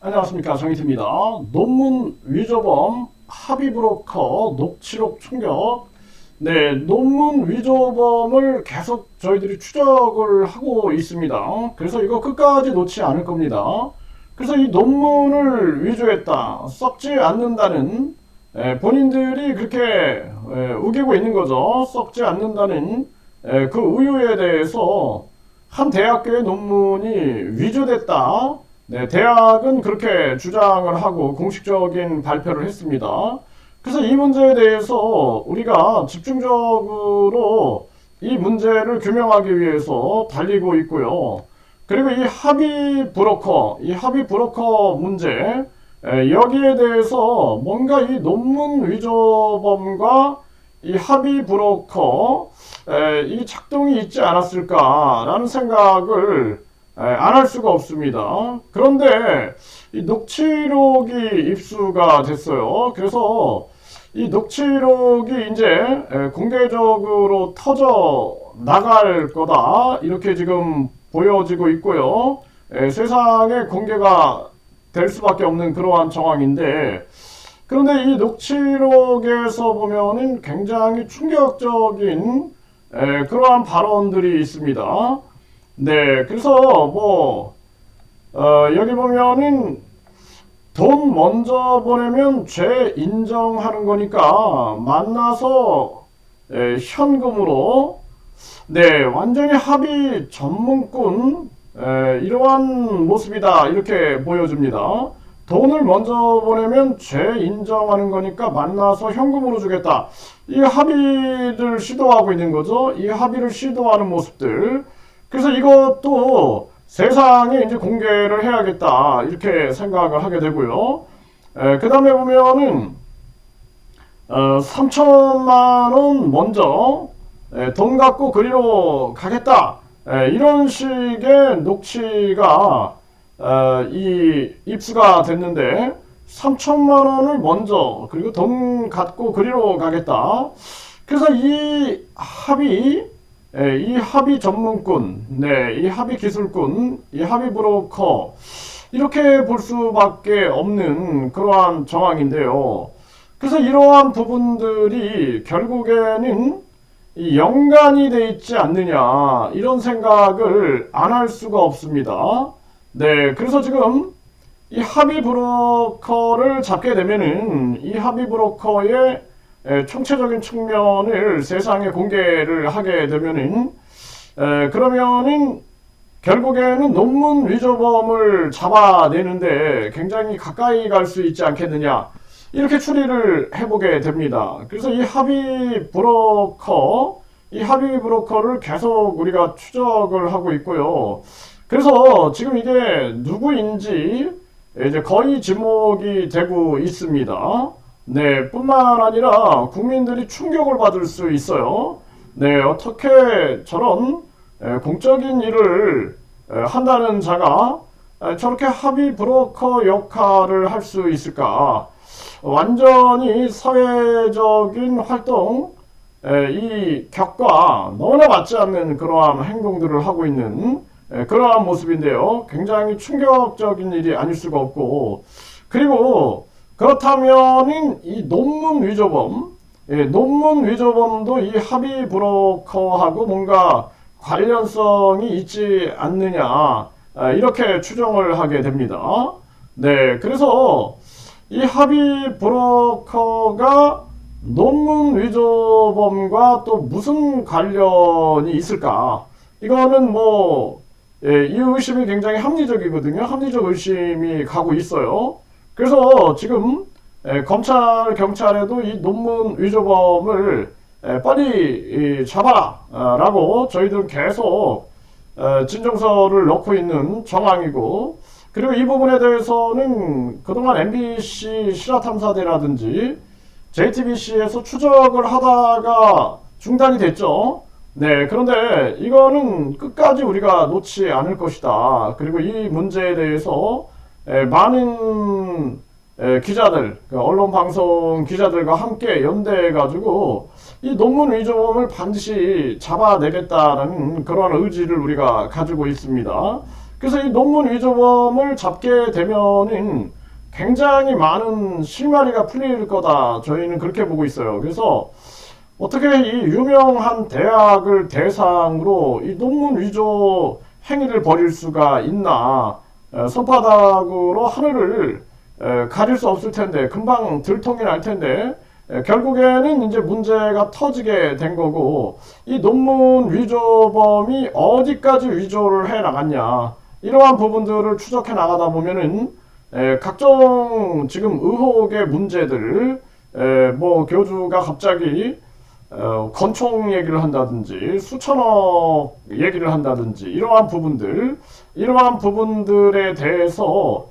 안녕하십니까, 정희태입니다. 논문 위조범, 합의 브로커, 녹취록 충격. 네, 논문 위조범을 계속 저희들이 추적을 하고 있습니다. 그래서 이거 끝까지 놓지 않을 겁니다. 그래서 이 논문을 위조했다, 썩지 않는다는, 본인들이 그렇게 우기고 있는 거죠. 썩지 않는다는 그 우유에 대해서 한 대학교의 논문이 위조됐다. 네, 대학은 그렇게 주장을 하고 공식적인 발표를 했습니다. 그래서 이 문제에 대해서 우리가 집중적으로 이 문제를 규명하기 위해서 달리고 있고요. 그리고 이 합의 브로커 문제, 여기에 대해서 뭔가 이 논문 위조범과 이 합의 브로커, 이 작동이 있지 않았을까라는 생각을 안 할 수가 없습니다. 그런데 이 녹취록이 입수가 됐어요. 그래서 이 녹취록이 이제 공개적으로 터져 나갈 거다, 이렇게 지금 보여지고 있고요. 세상에 공개가 될 수밖에 없는 그러한 정황인데, 그런데 이 녹취록에서 보면은 굉장히 충격적인 그러한 발언들이 있습니다. 네, 그래서 여기 보면은 돈 먼저 보내면 죄 인정하는 거니까 만나서 현금으로, 네, 완전히 합의 전문꾼, 이러한 모습이다, 이렇게 보여줍니다. 돈을 먼저 보내면 죄 인정하는 거니까 만나서 현금으로 주겠다. 이 합의를 시도하고 있는 거죠. 이 합의를 시도하는 모습들. 그래서 이것도 세상에 이제 공개를 해야겠다, 이렇게 생각을 하게 되고요. 그 다음에 보면은 3천만 원 먼저 돈 갖고 그리로 가겠다, 이런 식의 녹취가 이 입수가 됐는데, 3천만 원을 먼저, 그리고 돈 갖고 그리로 가겠다. 그래서 이 합의 전문꾼, 네, 이 합의 기술꾼, 이 합의 브로커, 이렇게 볼 수밖에 없는 그러한 정황인데요. 그래서 이러한 부분들이 결국에는 이 연관이 돼 있지 않느냐, 이런 생각을 안 할 수가 없습니다. 네, 그래서 지금 이 합의 브로커를 잡게 되면은 이 합의 브로커의 총체적인 측면을 세상에 공개를 하게 되면은, 그러면은 결국에는 논문 위조범을 잡아내는데 굉장히 가까이 갈 수 있지 않겠느냐, 이렇게 추리를 해보게 됩니다. 그래서 이 합의 브로커를 계속 우리가 추적을 하고 있고요. 그래서 지금 이게 누구인지 이제 거의 지목이 되고 있습니다. 네, 뿐만 아니라 국민들이 충격을 받을 수 있어요. 네, 어떻게 저런 공적인 일을 한다는 자가 저렇게 합의 브로커 역할을 할 수 있을까? 완전히 사회적인 활동, 이 격과 너무나 맞지 않는 그러한 행동들을 하고 있는 그러한 모습인데요. 굉장히 충격적인 일이 아닐 수가 없고, 그리고 그렇다면은 이 논문 위조범도 이 합의 브로커하고 뭔가 관련성이 있지 않느냐, 이렇게 추정을 하게 됩니다. 네, 그래서 이 합의 브로커가 논문 위조범과 또 무슨 관련이 있을까? 이거는 이 의심이 굉장히 합리적이거든요. 합리적 의심이 가고 있어요. 그래서 지금 검찰, 경찰에도 이 논문 위조범을 빨리 잡아라 라고 저희들은 계속 진정서를 넣고 있는 정황이고, 그리고 이 부분에 대해서는 그동안 MBC 실화탐사대라든지 JTBC에서 추적을 하다가 중단이 됐죠. 네, 그런데 이거는 끝까지 우리가 놓지 않을 것이다. 그리고 이 문제에 대해서 많은 기자들, 언론 방송 기자들과 함께 연대해가지고 이 논문 위조범을 반드시 잡아내겠다는 그러한 의지를 우리가 가지고 있습니다. 그래서 이 논문 위조범을 잡게 되면은 굉장히 많은 실마리가 풀릴 거다. 저희는 그렇게 보고 있어요. 그래서 어떻게 이 유명한 대학을 대상으로 이 논문 위조 행위를 벌일 수가 있나? 손바닥으로 하늘을 가릴 수 없을 텐데 금방 들통이 날 텐데 결국에는 이제 문제가 터지게 된 거고 이 논문 위조범이 어디까지 위조를 해 나갔냐 이러한 부분들을 추적해 나가다 보면은 각종 지금 의혹의 문제들 뭐 교주가 갑자기 권총 얘기를 한다든지 수천억 얘기를 한다든지 이러한 부분들에 대해서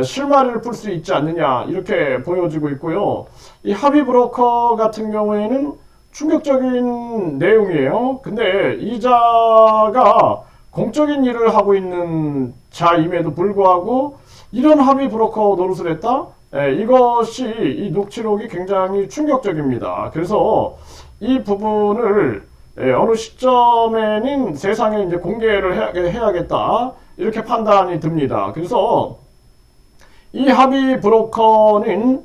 실마리를 풀 수 있지 않느냐 이렇게 보여지고 있고요. 이 합의 브로커 같은 경우에는 충격적인 내용이에요. 근데 이자가 공적인 일을 하고 있는 자임에도 불구하고 이런 합의 브로커 노릇을 했다? 이것이 이 녹취록이 굉장히 충격적입니다. 그래서 이 부분을 어느 시점에는 세상에 이제 공개를 해야겠다 이렇게 판단이 듭니다. 그래서 이 합의 브로커는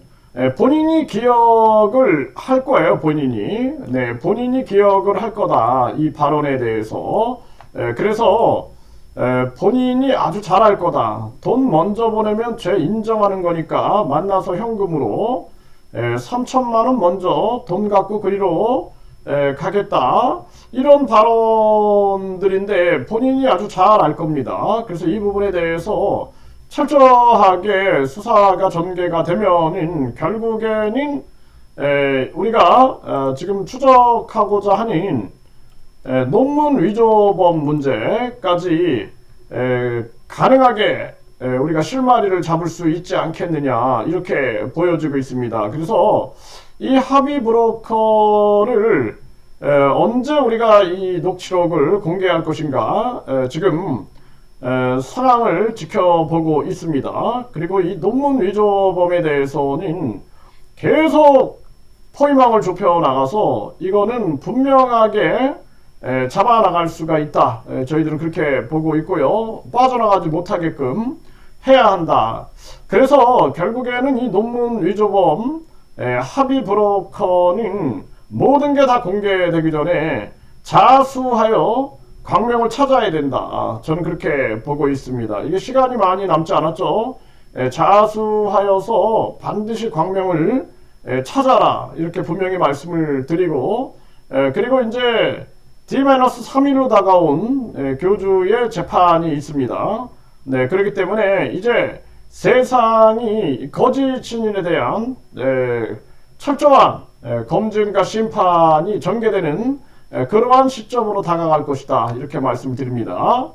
본인이 기억을 할 거예요. 본인이 기억을 할 거다. 이 발언에 대해서. 그래서 본인이 아주 잘할 거다. 돈 먼저 보내면 죄 인정하는 거니까 만나서 현금으로 3천만 원 먼저 돈 갖고 그리로 가겠다. 이런 발언들인데 본인이 아주 잘 알 겁니다. 그래서 이 부분에 대해서 철저하게 수사가 전개가 되면은 결국에는 우리가 지금 추적하고자 하는 논문 위조범 문제까지 가능하게 우리가 실마리를 잡을 수 있지 않겠느냐 이렇게 보여지고 있습니다. 그래서 이 합의 브로커를 언제 우리가 이 녹취록을 공개할 것인가 지금 상황을 지켜보고 있습니다. 그리고 이 논문 위조범에 대해서는 계속 포위망을 좁혀 나가서 이거는 분명하게 잡아나갈 수가 있다. 저희들은 그렇게 보고 있고요. 빠져나가지 못하게끔 해야 한다. 그래서 결국에는 이 논문 위조범 합의 브로커는 모든 게 다 공개되기 전에 자수하여 광명을 찾아야 된다. 저는 그렇게 보고 있습니다. 이게 시간이 많이 남지 않았죠. 자수하여서 반드시 광명을 찾아라. 이렇게 분명히 말씀을 드리고 그리고 이제 D-3일로 다가온 교주의 재판이 있습니다. 네, 그렇기 때문에 이제 세상이 거짓 신인에 대한 철저한 검증과 심판이 전개되는 그러한 시점으로 다가갈 것이다. 이렇게 말씀드립니다.